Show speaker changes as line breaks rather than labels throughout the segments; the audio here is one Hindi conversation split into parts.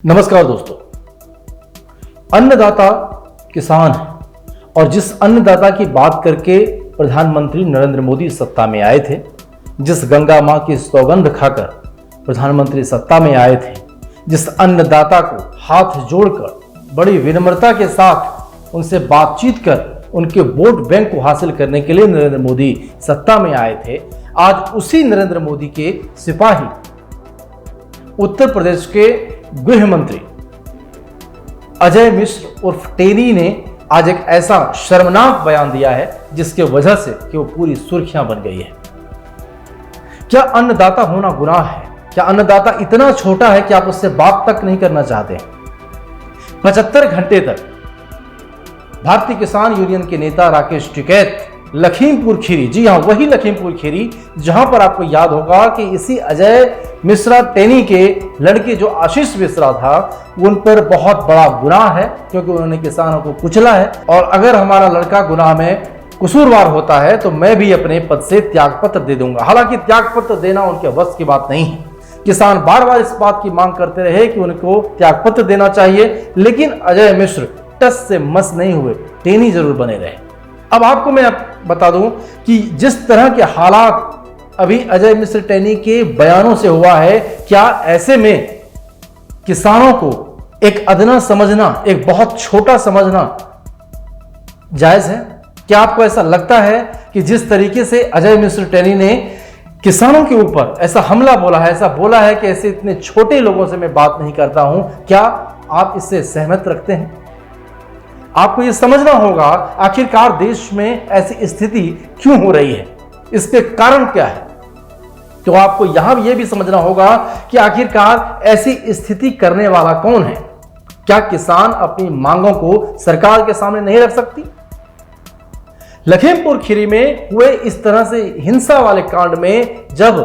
नमस्कार दोस्तों। अन्नदाता किसान है और जिस अन्नदाता की बात करके प्रधानमंत्री नरेंद्र मोदी सत्ता में आए थे, जिस गंगा मां की सौगंध खाकर प्रधानमंत्री सत्ता में आए थे, जिस अन्नदाता को हाथ जोड़कर बड़ी विनम्रता के साथ उनसे बातचीत कर उनके वोट बैंक को हासिल करने के लिए नरेंद्र मोदी सत्ता में आए थे, आज उसी नरेंद्र मोदी के सिपाही उत्तर प्रदेश के गृह मंत्री अजय मिश्र उर्फ टेनी ने आज एक ऐसा शर्मनाक बयान दिया है जिसके वजह से कि वो पूरी सुर्खियां बन गई है। क्या अन्नदाता होना गुनाह है? क्या अन्नदाता इतना छोटा है कि आप उससे बात तक नहीं करना चाहते? 75 घंटे तक भारतीय किसान यूनियन के नेता राकेश टिकैत लखीमपुर खीरी, जी हां वही लखीमपुर खीरी, जहां पर आपको याद होगा कि इसी अजय मिश्रा टेनी के लड़के जो आशीष मिश्रा था, उन पर बहुत बड़ा गुनाह है क्योंकि उन्होंने किसानों को कुचला है। और अगर हमारा लड़का गुनाह में कसूरवार होता है तो मैं भी अपने पद से त्यागपत्र दे दूंगा। हालांकि त्यागपत्र देना उनके वश की बात नहीं है। किसान बार बार इस बात की मांग करते रहे कि उनको त्यागपत्र देना चाहिए, लेकिन अजय मिश्र टस से मस नहीं हुए, टेनी जरूर बने रहे। अब आपको मैं बता दूं कि जिस तरह के हालात अभी अजय मिश्र टेनी के बयानों से हुआ है, क्या ऐसे में किसानों को एक अदना समझना, एक बहुत छोटा समझना जायज है? क्या आपको ऐसा लगता है कि जिस तरीके से अजय मिश्र टेनी ने किसानों के ऊपर ऐसा हमला बोला है, ऐसा बोला है कि ऐसे इतने छोटे लोगों से मैं बात नहीं करता हूं, क्या आप इससे सहमत रखते हैं? आपको यह समझना होगा आखिरकार देश में ऐसी स्थिति क्यों हो रही है, इसके कारण क्या है। तो आपको यहां यह भी समझना होगा कि आखिरकार ऐसी स्थिति करने वाला कौन है। क्या किसान अपनी मांगों को सरकार के सामने नहीं रख सकती? लखीमपुर खीरी में हुए इस तरह से हिंसा वाले कांड में जब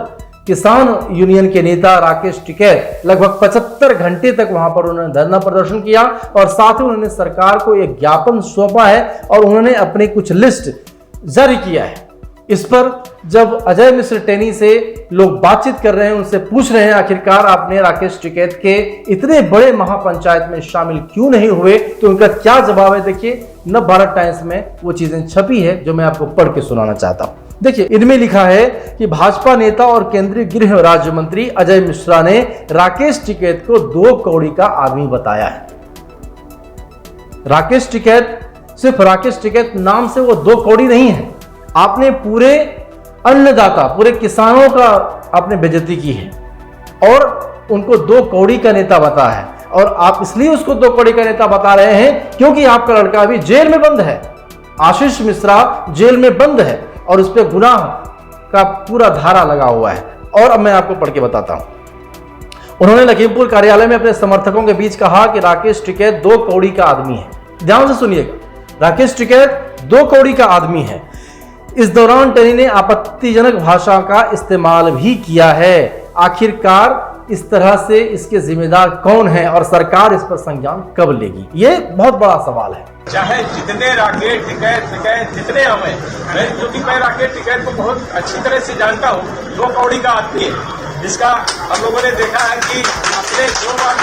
किसान यूनियन के नेता राकेश टिकैत लगभग 75 घंटे तक वहां पर उन्होंने धरना प्रदर्शन किया और साथ ही उन्होंने सरकार को एक ज्ञापन सौंपा है और उन्होंने अपनी कुछ लिस्ट जारी किया है। इस पर जब अजय मिश्र टेनी से लोग बातचीत कर रहे हैं, उनसे पूछ रहे हैं आखिरकार आपने राकेश टिकैत के इतने बड़े महापंचायत में शामिल क्यों नहीं हुए, तो उनका क्या जवाब है। देखिए, नवभारत टाइम्स में वो चीजें छपी है जो मैं आपको पढ़ के सुनाना चाहता हूं। देखिए, इनमें लिखा है कि भाजपा नेता और केंद्रीय गृह राज्य मंत्री अजय मिश्रा ने राकेश टिकैत को 2 कौड़ी का आदमी बताया है। राकेश टिकैत सिर्फ राकेश टिकैत नाम से वो 2 कौड़ी नहीं है। आपने पूरे अन्नदाता, पूरे किसानों का आपने बेइज्जती की है और उनको 2 कौड़ी का नेता बताया है। और आप इसलिए उसको 2 कौड़ी का नेता बता रहे हैं क्योंकि आपका लड़का अभी जेल में बंद है। आशीष मिश्रा जेल में बंद है और उस पर गुनाह का पूरा धारा लगा हुआ है। और अब मैं आपको पढ़ के बताता हूं। उन्होंने लखीमपुर कार्यालय में अपने समर्थकों के बीच कहा कि राकेश टिकैत 2 कौड़ी का आदमी है। ध्यान से सुनिएगा, राकेश टिकैत 2 कौड़ी का आदमी है। इस दौरान टेनी ने आपत्तिजनक भाषा का इस्तेमाल भी किया है। आखिरकार इस तरह से इसके जिम्मेदार कौन है और सरकार इस पर संज्ञान कब लेगी, ये बहुत बड़ा सवाल है।
चाहे जितने राकेश टिकैत जितने हमें, मैं राकेश टिकैत को बहुत अच्छी तरह से जानता हूँ। 2 कौड़ी का आदमी है जिसका हम लोगों ने देखा है कि अपने 2 बार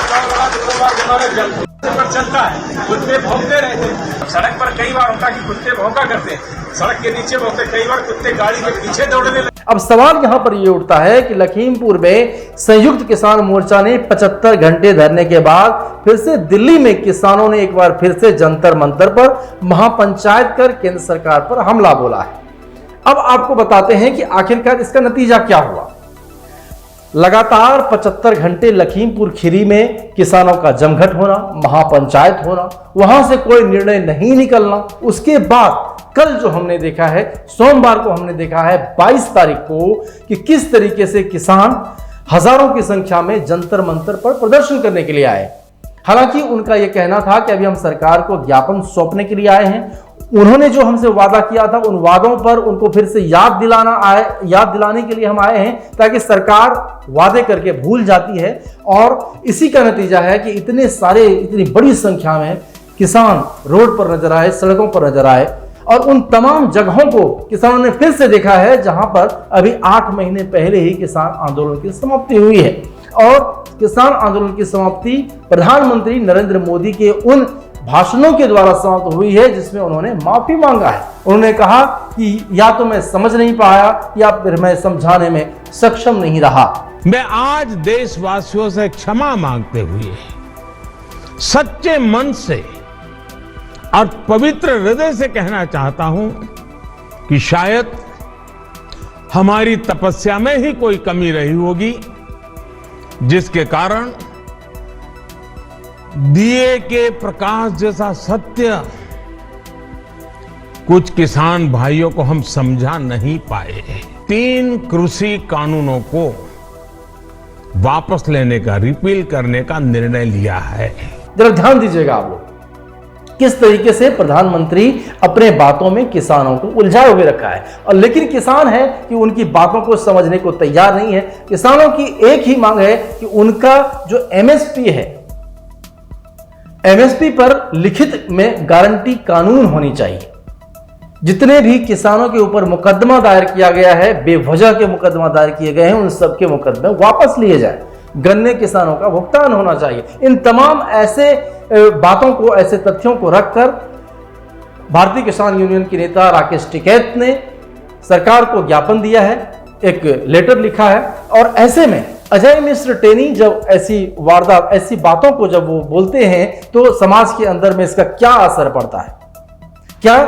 जमानत पर चलता है, कुत्ते भौंकते रहते हैं। सड़क पर कई बार होता कि कुत्ते भौंका करते हैं, सड़क के नीचे भौंकते, कई बार कुत्ते गाड़ी के पीछे दौड़ने लगे।
अब सवाल यहां पर यह उठता है कि लखीमपुर में संयुक्त किसान मोर्चा ने 75 घंटे धरने के बाद फिर से दिल्ली में किसानों ने एक बार फिर से जंतर मंतर पर महापंचायत कर केंद्र सरकार पर हमला बोला है। अब आपको बताते हैं कि आखिरकार इसका नतीजा क्या हुआ। लगातार 75 घंटे लखीमपुर खीरी में किसानों का जमघट होना, महापंचायत होना, वहां से कोई निर्णय नहीं निकलना। उसके बाद कल जो हमने देखा है, सोमवार को हमने देखा है 22 तारीख को, कि किस तरीके से किसान हजारों की संख्या में जंतर मंतर पर प्रदर्शन करने के लिए आए। हालांकि उनका यह कहना था कि अभी हम सरकार को ज्ञापन सौंपने के लिए आए हैं। उन्होंने जो हमसे वादा किया था, उन वादों पर उनको फिर से याद दिलाने के लिए हम आए हैं, ताकि सरकार वादे करके भूल जाती है। और इसी का नतीजा है कि इतनी बड़ी संख्या में किसान रोड पर नजर आए, सड़कों पर नजर आए और उन तमाम जगहों को किसानों ने फिर से देखा है जहां पर अभी 8 महीने पहले ही किसान आंदोलन की समाप्ति हुई है। और किसान आंदोलन की समाप्ति प्रधानमंत्री नरेंद्र मोदी के उन भाषणों के द्वारा समाप्त हुई है जिसमें उन्होंने माफी मांगा है। उन्होंने कहा कि या तो मैं समझ नहीं पाया या फिर मैं समझाने में सक्षम नहीं रहा।
मैं आज देशवासियों से क्षमा मांगते हुए सच्चे मन से और पवित्र हृदय से कहना चाहता हूं कि शायद हमारी तपस्या में ही कोई कमी रही होगी, जिसके कारण दिए के प्रकाश जैसा सत्य कुछ किसान भाइयों को हम समझा नहीं पाए। 3 कृषि कानूनों को वापस लेने का, रिपील करने का निर्णय लिया है।
जरा ध्यान दीजिएगा आप लोग, किस तरीके से प्रधानमंत्री अपने बातों में किसानों को उलझाए हुए रखा है। और लेकिन किसान है कि उनकी बातों को समझने को तैयार नहीं है। किसानों की एक ही मांग है कि उनका जो एमएसपी है, एमएसपी पर लिखित में गारंटी कानून होनी चाहिए। जितने भी किसानों के ऊपर मुकदमा दायर किया गया है, बेवजह के मुकदमा दायर किए गए हैं, उन सबके मुकदमे वापस लिए जाए। गन्ने किसानों का भुगतान होना चाहिए। इन तमाम ऐसे बातों को, ऐसे तथ्यों को रखकर भारतीय किसान यूनियन के नेता राकेश टिकैत ने सरकार को ज्ञापन दिया है, एक लेटर लिखा है। और ऐसे में अजय मिश्र टेनी जब ऐसी वारदात, ऐसी बातों को जब वो बोलते हैं तो समाज के अंदर में इसका क्या असर पड़ता है? क्या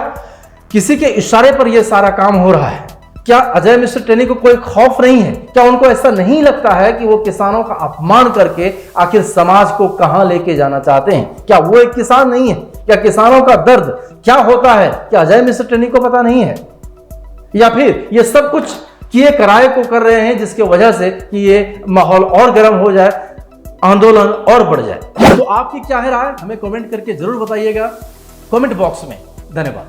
किसी के इशारे पर यह सारा काम हो रहा है? क्या अजय मिश्र टेनी को कोई खौफ नहीं है? क्या उनको ऐसा नहीं लगता है कि वो किसानों का अपमान करके आखिर समाज को कहां लेके जाना चाहते हैं? क्या वो एक किसान नहीं है? क्या किसानों का दर्द क्या होता है क्या अजय मिश्र टेनी को पता नहीं है? या फिर ये सब कुछ किए कराए को कर रहे हैं जिसकी वजह से कि ये माहौल और गर्म हो जाए, आंदोलन और बढ़ जाए? तो आपकी क्या है राय, हमें कमेंट करके जरूर बताइएगा कमेंट बॉक्स में। धन्यवाद।